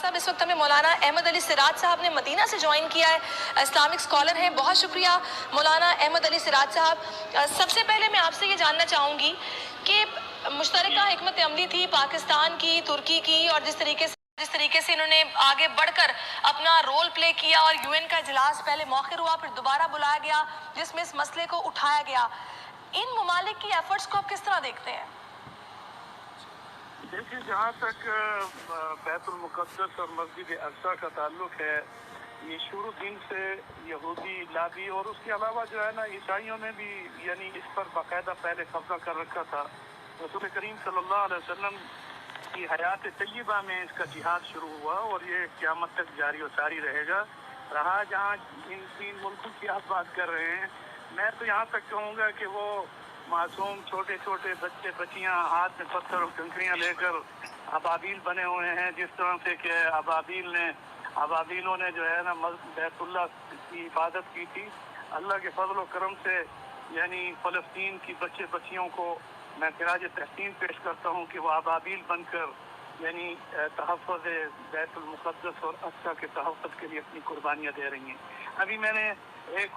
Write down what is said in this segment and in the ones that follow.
साहब, इस वक्त हमें मौलाना अहमद अली सिराज साहब ने मदीना से ज्वाइन किया है, इस्लामिक स्कॉलर हैं। बहुत शुक्रिया मौलाना अहमद अली सिराज साहब। सबसे पहले मैं आपसे ये जानना चाहूँगी कि मुश्तरका हिकमत अमली थी पाकिस्तान की, तुर्की की, और जिस तरीके से इन्होंने आगे बढ़कर अपना रोल प्ले किया और यूएन का इजलास पहले मौखिर हुआ, फिर दोबारा बुलाया गया जिसमें इस मसले को उठाया गया। इन ममालिक की एफर्ट्स को आप किस तरह देखते हैं? देखिए, जहाँ तक बैतुल मुक़द्दस और मस्जिद अक़सा का ताल्लुक है, ये शुरू दिन से यहूदी लाबी और उसके अलावा जो है ना, ईसाइयों ने भी यानी इस पर बाकायदा पहले कब्जा कर रखा था। रसूल करीम सल्लल्लाहु अलैहि वसल्लम की हयात तय्यबा में इसका जिहाद शुरू हुआ और ये क़यामत तक जारी और सारी रहेगा। रहा जहाँ इन 3 मुल्कों की आप बात कर रहे हैं, मैं तो यहाँ तक कहूँगा कि वो मासूम छोटे छोटे बच्चे बच्चियाँ हाथ में पत्थर और कंकरियाँ लेकर अबाबील बने हुए हैं। जिस तरह से कि अबाबीलों ने जो है ना बैतुल्लाह की हिफाजत की थी। अल्लाह के फजल व करम से यानी फ़लस्तीन की बच्चे बच्चियों को मैं खिराज तहसीन पेश करता हूँ कि वो अबाबील बनकर यानी तहफ़्फ़ुज़ बैतुल मुक़द्दस और अक़सा के तहफ़्फ़ुज़ के लिए अपनी कुर्बानियाँ दे रही हैं। अभी मैंने एक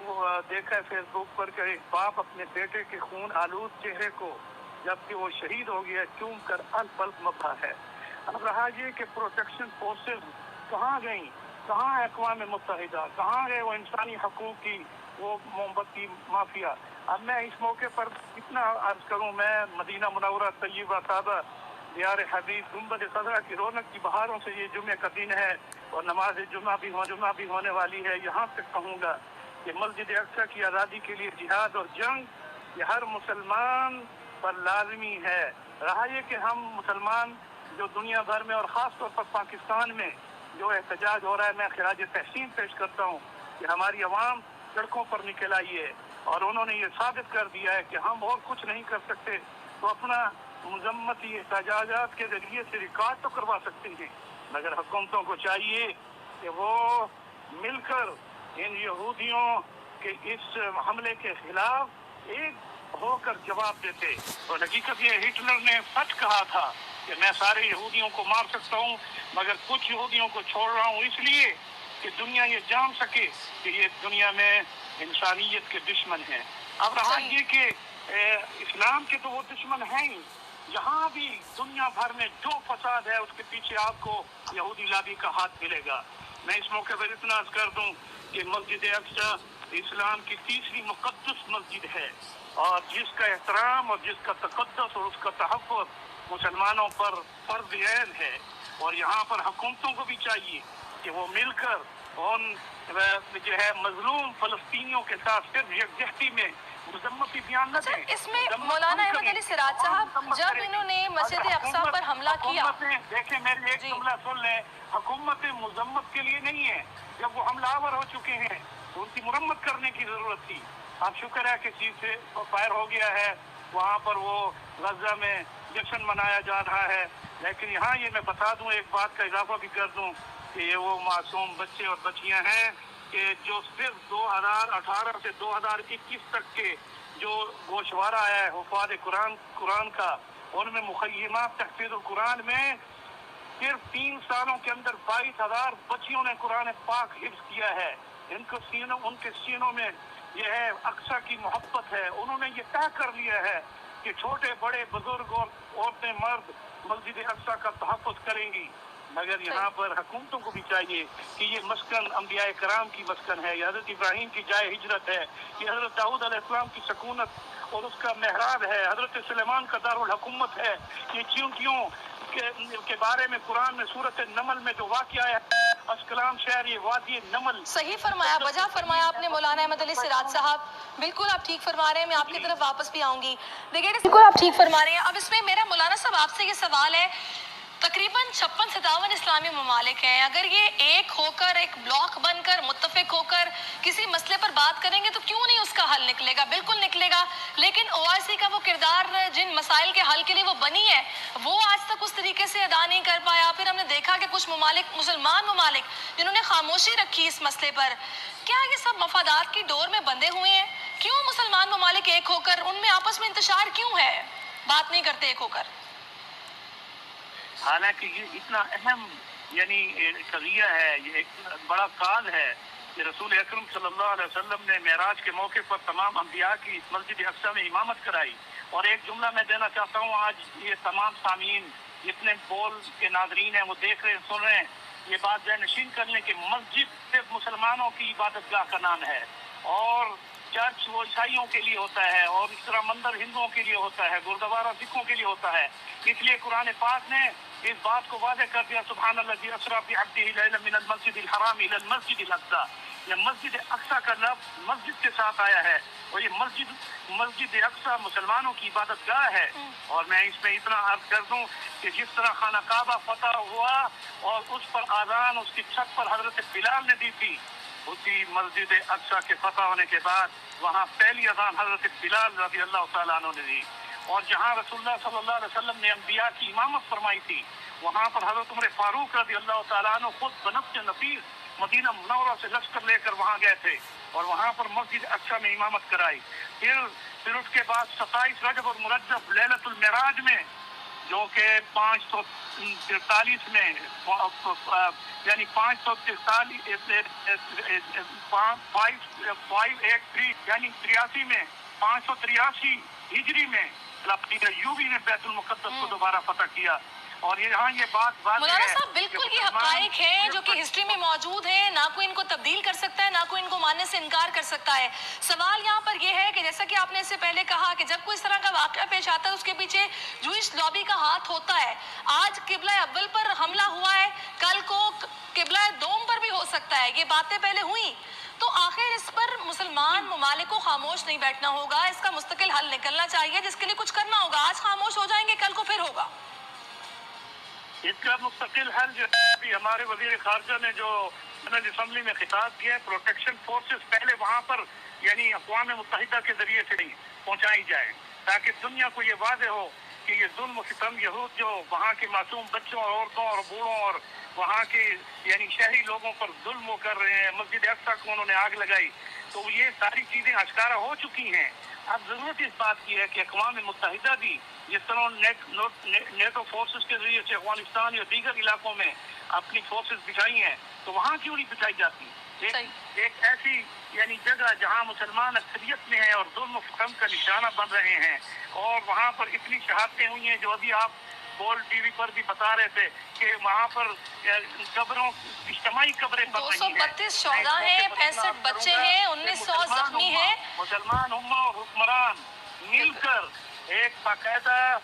देखा है फेसबुक पर कि एक बाप अपने बेटे के खून आलूद चेहरे को जबकि वो शहीद हो गया चूम कर अल-पल मबा है। अब रहा ये कि प्रोटेक्शन फोर्सेस कहाँ गई, कहाँ अक़वाम मुत्तहिदा, कहाँ गए वो इंसानी हकूक़ की वो मोमबत्ती माफिया। अब मैं इस मौके पर कितना अर्ज करूँ, मैं मदीना मुनव्वरा तय्यबा सादा दियार हबीब गुंबद खज़रा की रौनक की बहारों से ये जुमे का दिन है और नमाज जुमा भी होने वाली है। यहाँ तक कहूँगा कि मस्जिद अक़सा की आज़ादी के लिए जिहाद और जंग ये हर मुसलमान पर लाजमी है। रहा ये कि हम मुसलमान जो दुनिया भर में और ख़ास तौर पर पाकिस्तान में जो एहतजाज हो रहा है, मैं खिराज तहसीन पेश करता हूँ कि हमारी अवाम सड़कों पर निकल आई है और उन्होंने ये साबित कर दिया है कि हम और कुछ नहीं कर सकते तो अपना मुज़म्मती एहतजाजात के ज़रिए से रिकॉर्ड तो करवा सकते हैं, मगर हुकूमतों को चाहिए कि वो मिलकर इन यहूदियों के इस हमले के खिलाफ एक होकर जवाब देते। और हकीकत ये हिटलर ने सच कहा था कि मैं सारे यहूदियों को मार सकता हूँ मगर कुछ यहूदियों को छोड़ रहा हूँ इसलिए कि दुनिया ये जान सके कि ये दुनिया में इंसानियत के दुश्मन हैं। अब रहा ये कि इस्लाम के तो वो दुश्मन हैं ही, जहाँ भी दुनिया भर में जो फसाद है उसके पीछे आपको यहूदी लाबी का हाथ मिलेगा। मैं इस मौके पर इतना अर्ज कर दूं कि मस्जिद अक़सा इस्लाम की तीसरी मुक़द्दस मस्जिद है और जिसका एहतराम और जिसका तक़द्दुस और उसका तहफ़्फ़ुज़ मुसलमानों पर फ़र्ज़ ऐन है। और यहाँ पर हुकूमतों को भी चाहिए कि वो मिलकर उन जो है मजलूम फ़लस्तीनियों के साथ सिर्फ यकजहती में मुज़म्मती बयान न दें। इसमें मौलाना अहमद अली सिराज साहब, जब इन्होंने मस्जिद अक़सा पर हमला किया, देखिए मेरी एक जुमला सुन लें, हुकूमत मुज़म्मत के लिए नहीं है। जब वो हमलावर हो चुके हैं तो उनकी मुरम्मत करने की जरूरत थी। अब शुक्र है कि चीज से फायर हो गया है, वहाँ पर वो गजा में जश्न मनाया जा रहा है। लेकिन यहाँ ये मैं बता दूं, एक बात का इजाफा भी कर दूं कि ये वो मासूम बच्चे और बच्चियाँ हैं कि जो सिर्फ 2018 से 2021 तक के जो गोशवारा आया है हुफ़ाज़ कुरान का, उनमें मुख़य्यमात तहफ़ीज़ुल कुरान में सिर्फ 3 सालों के अंदर 22,000 बच्चियों ने कुरान पाक हिफ्ज़ किया है। उनके सीनों में यह है अक़सा की मोहब्बत है। उन्होंने ये तय कर लिया है कि छोटे बड़े बुजुर्ग और औरतें मर्द मस्जिद अक़सा का तहफ़्फ़ुज़ करेंगी। मगर यहाँ पर हुकूमतों को भी चाहिए कि ये मस्कन अंबिया कराम की मस्कन है, ये हज़रत इब्राहीम की जाए हिजरत है, ये हज़रत दाऊद अलैहिस्सलाम की सकूनत और उसका महराब है, हज़रत सुलेमान का दारुल हुकूमत है। ये चींटियों के बारे में कुरान में सूरत नमल में जो वाक़या है, अस्कलाम शहर ये वादी नमल। सही फरमाया, वजह फरमाया आपने मौलाना अहमद अली सिराज साहब। बिल्कुल आप ठीक फरमा रहे हैं, मैं आपकी तरफ वापस भी आऊंगी। देखिए बिल्कुल आप ठीक फरमा रहे हैं। अब इसमें मेरा मौलाना साहब आपसे ये सवाल है, तकरीबन 56-57 इस्लामी ममालिक हैं, अगर ये एक होकर एक ब्लॉक बनकर मुत्तफिक होकर किसी मसले पर बात करेंगे तो क्यों नहीं उसका हल निकलेगा? बिल्कुल निकलेगा। लेकिन ओआईसी का वो किरदार जिन मसाइल के हल के लिए वो बनी है वो आज तक उस तरीके से अदा नहीं कर पाया। फिर हमने देखा कि कुछ ममालिक, मुसलमान ममालिक, जिन्होंने खामोशी रखी इस मसले पर, क्या ये सब मफादात की डोर में बंधे हुए हैं? क्यों मुसलमान ममालिक एक होकर, उनमें आपस में इंतशार क्यों है, बात नहीं करते एक होकर? हालांकि ये इतना अहम یعنی قضیہ ہے، یہ ایک بڑا کاز ہے کہ رسول اکرم صلی اللہ علیہ وسلم نے معراج کے موقع پر تمام انبیاء کی مسجد اقصی میں امامت کرائی. اور ایک جملہ میں دینا چاہتا ہوں، آج یہ تمام سامعین جتنے بول کے ناظرین ہیں وہ دیکھ رہے ہیں، سن رہے ہیں، یہ بات ذہن نشین کر لیں کہ مسجد صرف مسلمانوں کی عبادت گاہ کا نام ہے، اور چرچ وہ عیسائیوں کے لیے ہوتا ہے، اور اس طرح مندر ہندوؤں کے لیے ہوتا ہے، گردوارہ سکھوں کے لیے ہوتا ہے. اس لیے قرآن پاک نے اس بات کو واضح کر دیا، سبحان الذی اسری بعبدہ لیلا من المسجد الحرام الی المسجد الاقصی. یہ مسجد اقصی کا لفظ مسجد کے ساتھ آیا ہے، اور یہ مسجد اقصی مسلمانوں کی عبادت گاہ ہے. اور میں اس میں اتنا عرض کر دوں کہ جس طرح خانہ کعبہ فتح ہوا اور اس پر اذان اس کی چھت پر حضرت بلال نے دی تھی، اسی مسجد اقصی کے فتح ہونے کے بعد وہاں پہلی اذان حضرت بلال رضی اللہ تعالیٰ عنہ نے دی. اور جہاں رسول اللہ صلی اللہ علیہ وسلم نے انبیاء کی امامت فرمائی تھی، وہاں پر حضرت عمر فاروق رضی اللہ تعالیٰ عنہ خود بنفس نفیس مدینہ منورہ سے لشکر لے کر وہاں گئے تھے اور وہاں پر مسجد اقصی میں امامت کرائی. پھر اس کے بعد 27 رجب اور مرجب لیلۃ المعراج میں، جو کہ 543 میں، یعنی 583 یعنی 83 میں، 583 ہجری میں ایوبی نے بیت المقدس کو دوبارہ فتح کیا. اور یہاں یہ بات مولانا صاحب بالکل یہ حقائق ہیں جو کہ ہسٹری میں موجود ہیں، نہ کوئی ان کو تبدیل کر سکتا ہے، نہ کوئی ان کو ماننے سے انکار کر سکتا ہے. سوال یہاں پر یہ ہے کہ جیسا کہ آپ نے اس سے پہلے کہا کہ جب کوئی اس طرح کا واقعہ پیش آتا ہے اس کے پیچھے جوئش لابی کا ہاتھ ہوتا ہے. آج قبلہ اول پر حملہ ہوا ہے، کل کو قبلہ دوم پر بھی ہو سکتا ہے. یہ باتیں پہلے ہوئیں، تو آخر اس پر مسلمان ممالک کو خاموش نہیں بیٹھنا ہوگا، اس کا مستقل حل نکلنا چاہیے، جس کے لیے کچھ کرنا ہوگا. آج خاموش ہو جائیں گے، کل کو پھر ہوگا. اس کا مستقل حل جو ہے ابھی ہمارے وزیر خارجہ نے جو جنرل اسمبلی میں خطاب کیا ہے، پروٹیکشن فورسز پہلے وہاں پر یعنی اقوام متحدہ کے ذریعے سے نہیں پہنچائی جائیں، تاکہ دنیا کو یہ واضح ہو کہ یہ ظلم و ستم یہود جو وہاں کے معصوم بچوں اور عورتوں اور بوڑھوں اور وہاں کے یعنی شہری لوگوں پر ظلم وہ کر رہے ہیں. مسجد اقصی کو انہوں نے آگ لگائی، تو یہ ساری چیزیں آشکارا ہو چکی ہیں. اب ضرورت اس بات کی ہے کہ اقوام متحدہ بھی جس طرح نیٹو فورسز کے ذریعے سے افغانستان یا دیگر علاقوں میں اپنی فورسز بچھائی ہیں، تو وہاں کیوں نہیں بچھائی جاتی؟ ایک ایسی یعنی جگہ جہاں مسلمان اکثریت میں ہیں اور ظلم و ستم کا نشانہ بن رہے ہیں، اور وہاں پر اتنی شہادتیں ہوئی ہیں جو ابھی آپ بول ٹی وی پر بھی بتا رہے تھے کہ وہاں پر قبروں اجتماعی قبریں بن رہی ہیں. 232 شہداء ہیں، 65 بچے ہیں، 1900 زخمی ہیں. مسلمان امہ اور حکمران مل کر ایک باقاعدہ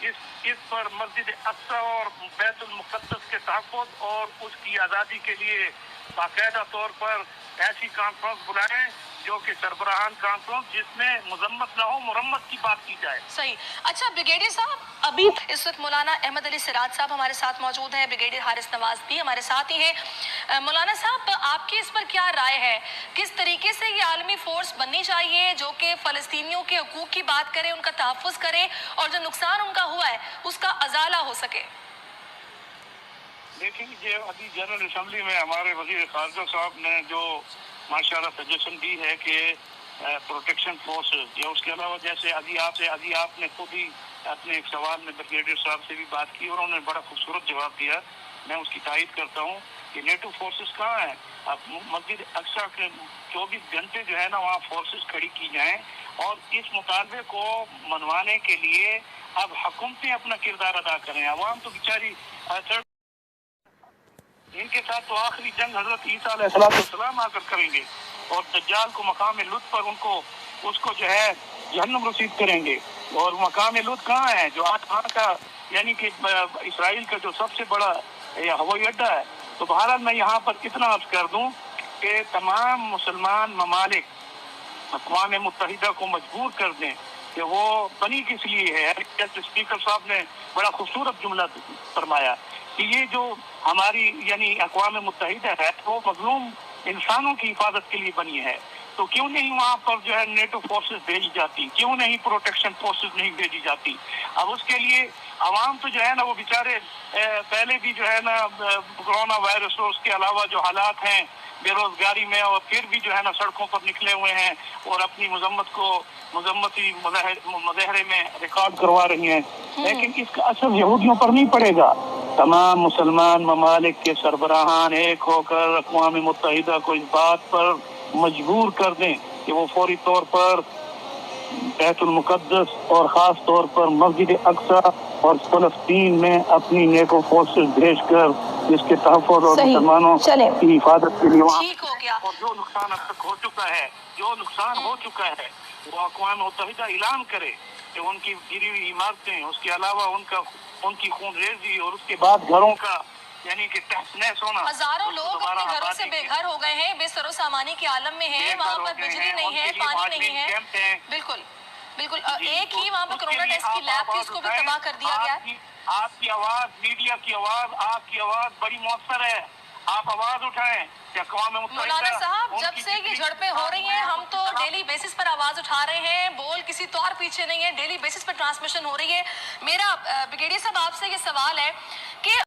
اس پر مسجد اقصی اور بیت المقدس کے تحفظ اور اس کی آزادی کے لیے باقاعدہ طور پر ایسی کانفرنس بلائیں جو کہ سربراہان کانفرنس جس میں مذمت نہ ہو، مرمت کی بات کی جائے. صحیح. اچھا بریگیڈیئر صاحب، ابھی اس وقت مولانا احمد علی سراج صاحب ہمارے ساتھ موجود ہیں، بریگیڈیئر حارث نواز بھی ہمارے ساتھ ہی ہیں. مولانا صاحب آپ کی اس پر کیا رائے ہے؟ کس طریقے سے یہ عالمی فورس بننی چاہیے جو کہ فلسطینیوں کے حقوق کی بات کرے، ان کا تحفظ کرے، اور جو نقصان ان کا ہوا ہے اس کا ازالہ ہو سکے؟ دیکھیے ابھی جنرل اسمبلی میں ہمارے وزیر خارجہ صاحب نے جو ماشاءاللہ سجیشن دی ہے کہ پروٹیکشن فورسز، یا اس کے علاوہ جیسے ابھی آپ نے خود ہی اپنے ایک سوال میں بریگیڈیئر صاحب سے بھی بات کی اور انہوں نے بڑا خوبصورت جواب دیا، میں اس کی تائید کرتا ہوں کہ نیٹو فورسز کہاں ہیں؟ اب مسجد اقصی کے 24 گھنٹے جو ہے نا وہاں فورسز کھڑی کی جائیں، اور اس مطالبے کو منوانے کے لیے اب حکومتیں اپنا کردار ادا کریں. عوام تو بیچاری ان کے ساتھ تو آخری جنگ حضرت عیسیٰ علیہ السلام آ کر کریں گے، اور دجال کو مقام لط پر اس کو جو ہے جہنم رسید کریں گے. اور مقام لط کہاں ہے؟ جو آج وہاں کا یعنی کہ اسرائیل کا جو سب سے بڑا ہوائی اڈا ہے. تو بہرحال میں یہاں پر اتنا عرض کر دوں کہ تمام مسلمان ممالک اقوام متحدہ کو مجبور کر دیں کہ وہ بنی کس لیے ہے. اسپیکر صاحب نے بڑا خوبصورت جملہ فرمایا کہ یہ جو ہماری یعنی اقوام متحدہ ہے وہ مظلوم انسانوں کی حفاظت کے لیے بنی ہے، تو کیوں نہیں وہاں پر جو ہے نیٹو فورسز بھیجی جاتی؟ کیوں نہیں پروٹیکشن فورسز نہیں بھیجی جاتی؟ اب اس کے لیے عوام تو جو ہے نا وہ بیچارے پہلے بھی جو ہے نا کرونا وائرس اور اس کے علاوہ جو حالات ہیں बेरोजगारी में और फिर भी जो है ना सड़कों पर निकले हुए हैं और अपनी मजम्मती मुजाहरे में रिकॉर्ड करवा रही हैं, लेकिन इसका असर यहूदियों पर नहीं पड़ेगा। तमाम मुसलमान ममालिक के सरबराहान एक होकर अक़वाम मुत्तहिदा को इस बात पर मजबूर कर दें कि वो फौरी तौर पर बैतुल मुक़द्दस और ख़ास तौर पर मस्जिद अक्सा और फ़लस्तीन में अपनी नेको फोर्सेस भेजकर इसके तहफ़्फ़ुज़ और मुसलमानों की हिफाजत के लिए वहाँ ठीक हो गया। और जो नुकसान अब तक हो चुका है वो अक़वाम मुत्तहिदा ऐलान करे कि उनकी गिरी हुई इमारतें, उसके अलावा उनकी खूनरेज़ी और उसके बाद घरों का यानी कि तहस नहस होना। हजारों लोग अपने घरों से बेघर हो गए हैं, बेसरो सामानी के आलम में हैं, वहाँ पर बिजली नहीं है, पानी नहीं है। बिल्कुल बिल्कुल। एक ही वहाँ पर कोरोना टेस्ट की लैब थी, उसको भी तबाह कर दिया गया है। आपकी आवाज, मीडिया की आवाज, आपकी आवाज बड़ी मौसर है, आप आवाज उठाएं। मौलाना साहब, जब से ये झड़पें हो रही हैं हम तो डेली बेसिस पर आवाज उठा रहे हैं, बोल किसी तो और पीछे नहीं है, डेली बेसिस पर ट्रांसमिशन हो रही है। मेरा ब्रिगेडियर साहब आपसे ये सवाल है कि